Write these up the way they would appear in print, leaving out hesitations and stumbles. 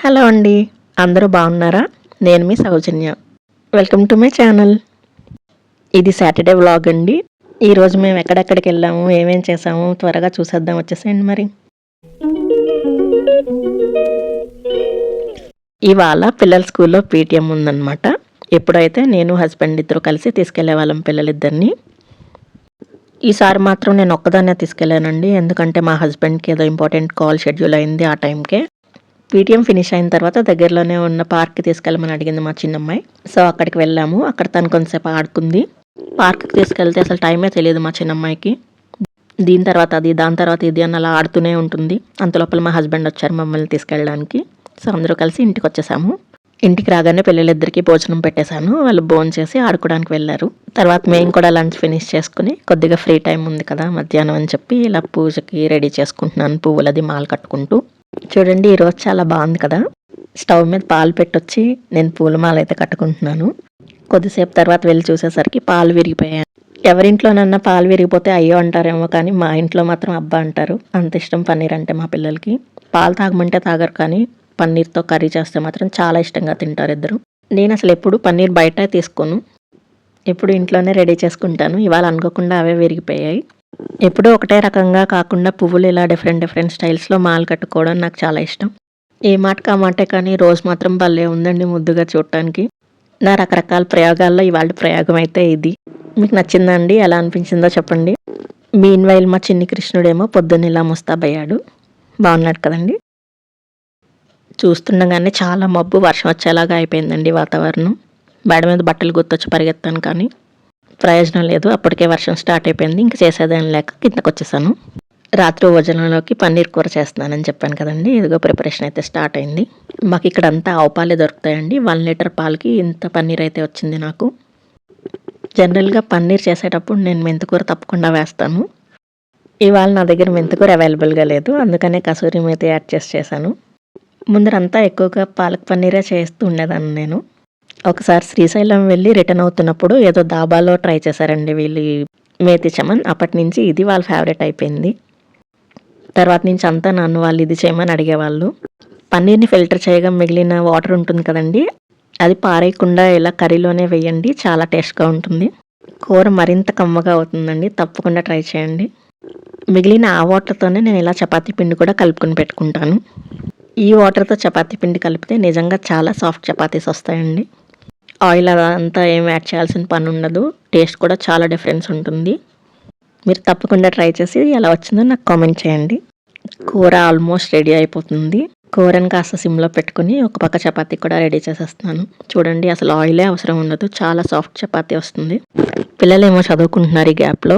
Hello అండి. అందరూ బాగున్నారా? నేను మీ Soujanya. Welcome to my channel. ఇది సాటర్డే వ్లాగ్ అండి. ఈరోజు మేము ఎక్కడెక్కడికి వెళ్ళాము, ఏమేం చేసాము త్వరగా చూసేద్దాం, వచ్చేసేయండి మరి. ఇవాళ పిల్లల స్కూల్లో పీటీఎం ఉందన్నమాట. ఎప్పుడైతే నేను హస్బెండ్ ఇద్దరు కలిసి తీసుకెళ్లే వాళ్ళం పిల్లలిద్దరిని. ఈసారి మాత్రం నేను ఒక్కదాన్నే తీసుకెళ్ళానండి. ఎందుకంటే మా హస్బెండ్కి ఏదో ఇంపార్టెంట్ కాల్ షెడ్యూల్ అయింది ఆ టైంకే. పీటీఎం ఫినిష్ అయిన తర్వాత దగ్గరలోనే ఉన్న పార్క్కి తీసుకెళ్ళమని అడిగింది మా చిన్నమ్మాయి. సో అక్కడికి వెళ్ళాము. అక్కడ తను కొంతసేపు ఆడుకుంది. పార్క్కి తీసుకెళ్తే అసలు టైమే తెలియదు మా చిన్నమ్మాయికి. దీని తర్వాత అది, దాని తర్వాత ఇది అని అలా ఆడుతూనే ఉంటుంది. అంతలోపల మా హస్బెండ్ వచ్చారు మమ్మల్ని తీసుకెళ్ళడానికి. సో అందరూ కలిసి ఇంటికి వచ్చేసాము. ఇంటికి రాగానే పిల్లలిద్దరికీ భోజనం పెట్టేశాను. వాళ్ళు భోజనం చేసి ఆడుకోవడానికి వెళ్ళారు. తర్వాత మేము కూడా లంచ్ ఫినిష్ చేసుకుని కొద్దిగా ఫ్రీ టైం ఉంది కదా మధ్యాహ్నం అని చెప్పి ఇలా పూజకి రెడీ చేసుకుంటున్నాను, పువ్వులది మాల కట్టుకుంటూ. చూడండి ఈరోజు చాలా బాగుంది కదా. స్టవ్ మీద పాలు పెట్టొచ్చి నేను పూలమాల అయితే కట్టుకుంటున్నాను. కొద్దిసేపు తర్వాత వెళ్ళి చూసేసరికి పాలు విరిగిపోయాయి. ఎవరింట్లోనన్నా పాలు విరిగిపోతే అయ్యో అంటారేమో, కానీ మా ఇంట్లో మాత్రం అబ్బా అంటారు. అంత ఇష్టం పన్నీర్ అంటే మా పిల్లలకి. పాలు తాగమంటే తాగరు, కానీ పన్నీర్తో కర్రీ చేస్తే మాత్రం చాలా ఇష్టంగా తింటారు ఇద్దరు. నేను అసలు ఎప్పుడు పన్నీర్ బయట తీసుకోను, ఎప్పుడు ఇంట్లోనే రెడీ చేసుకుంటాను. ఇవాళ అనుకోకుండా అవే విరిగిపోయాయి. ఎప్పుడూ ఒకటే రకంగా కాకుండా పువ్వులు ఇలా డిఫరెంట్ స్టైల్స్లో మాల కట్టుకోవడం నాకు చాలా ఇష్టం. ఏ మాటకు ఆ మాటే, కానీ రోజు మాత్రం భలే ఉందండి ముద్దుగా చూడటానికి. నా రకరకాల ప్రయోగాల్లో ఇవాళ ప్రయోగం అయితే ఇది. మీకు నచ్చిందండి? ఎలా అనిపించిందో చెప్పండి. మీన్ వైల్ మా చిన్ని కృష్ణుడేమో పొద్దున్న ఇలా ముస్తాబయ్యాడు. బాగున్నాడు కదండి. చూస్తుండగానే చాలా మబ్బు, వర్షం వచ్చేలాగా అయిపోయిందండి వాతావరణం. బయట మీద బట్టలు గుర్తొచ్చి పరిగెత్తాను, కానీ ప్రయోజనం లేదు. అప్పటికే వర్షం స్టార్ట్ అయిపోయింది. ఇంక చేసేదేం లేక కిందకు వచ్చేసాను. రాత్రి భోజనంలోకి పన్నీర్ కూర చేస్తున్నానని చెప్పాను కదండి. ఇదిగో ప్రిపరేషన్ అయితే స్టార్ట్ అయింది. మాకు ఇక్కడ అంతా ఆవు పాలే దొరుకుతాయండి. 1 లీటర్ పాలకి ఇంత పన్నీర్ అయితే వచ్చింది నాకు. జనరల్గా పన్నీర్ చేసేటప్పుడు నేను మెంతికూర తప్పకుండా వేస్తాను. ఇవాళ నా దగ్గర మెంతికూర అవైలబుల్గా లేదు, అందుకనే కసూరి మేతి యాడ్ చేశాను. ముందరంతా ఎక్కువగా పాలక్ పన్నీరే చేస్తూ ఉండేదాన్ని నేను. ఒకసారి శ్రీశైలం వెళ్ళి రిటర్న్ అవుతున్నప్పుడు ఏదో దాబాలో ట్రై చేశారండి వీళ్ళు మేతి చమన్. అప్పటి నుంచి ఇది వాళ్ళ ఫేవరెట్ అయిపోయింది. తర్వాత నుంచి అంతా నన్ను వాళ్ళు ఇది చేయమని అడిగేవాళ్ళు. పన్నీర్ని ఫిల్టర్ చేయగా మిగిలిన వాటర్ ఉంటుంది కదండి, అది పారేయకుండా ఇలా కర్రీలోనే వేయండి, చాలా టేస్ట్గా ఉంటుంది. కూర మరింత కమ్మగా అవుతుందండి. తప్పకుండా ట్రై చేయండి. మిగిలిన ఆ వాటర్తోనే నేను ఇలా చపాతీ పిండి కూడా కలుపుకొని పెట్టుకుంటాను. ఈ వాటర్తో చపాతీ పిండి కలిపితే నిజంగా చాలా సాఫ్ట్ చపాతీస్ వస్తాయండి. ఆయిల్ అదంతా ఏం యాడ్ చేయాల్సిన పని ఉండదు. టేస్ట్ కూడా చాలా డిఫరెన్స్ ఉంటుంది. మీరు తప్పకుండా ట్రై చేసి ఎలా వచ్చిందో నాకు కామెంట్ చేయండి. కూర ఆల్మోస్ట్ రెడీ అయిపోతుంది. కూరని కాస్త సిమ్లో పెట్టుకుని ఒక పక్క చపాతీ కూడా రెడీ చేసేస్తున్నాను. చూడండి అసలు ఆయిలే అవసరం ఉండదు, చాలా సాఫ్ట్ చపాతీ వస్తుంది. పిల్లలేమో చదువుకుంటున్నారు ఈ గ్యాప్లో.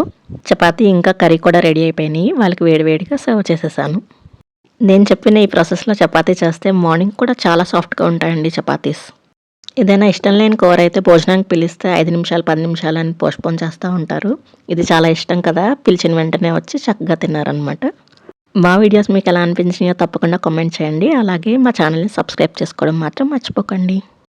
చపాతీ ఇంకా కర్రీ కూడా రెడీ అయిపోయినాయి. వాళ్ళకి వేడివేడిగా సర్వ్ చేసేసాను. నేను చెప్పిన ఈ ప్రాసెస్లో చపాతీ చేస్తే మార్నింగ్ కూడా చాలా సాఫ్ట్గా ఉంటాయండి చపాతీస్. ఏదైనా ఇష్టం లేని కూర అయితే భోజనానికి పిలిస్తే 5 నిమిషాలు 10 నిమిషాలు అని పోస్ట్పోన్ చేస్తూ ఉంటారు. ఇది చాలా ఇష్టం కదా, పిలిచిన వెంటనే వచ్చి చక్కగా తిన్నారనమాట. మా వీడియోస్ మీకు ఎలా అనిపించినాయో తప్పకుండా కామెంట్ చేయండి. అలాగే మా ఛానల్ని సబ్స్క్రైబ్ చేసుకోవడం మాత్రం మర్చిపోకండి.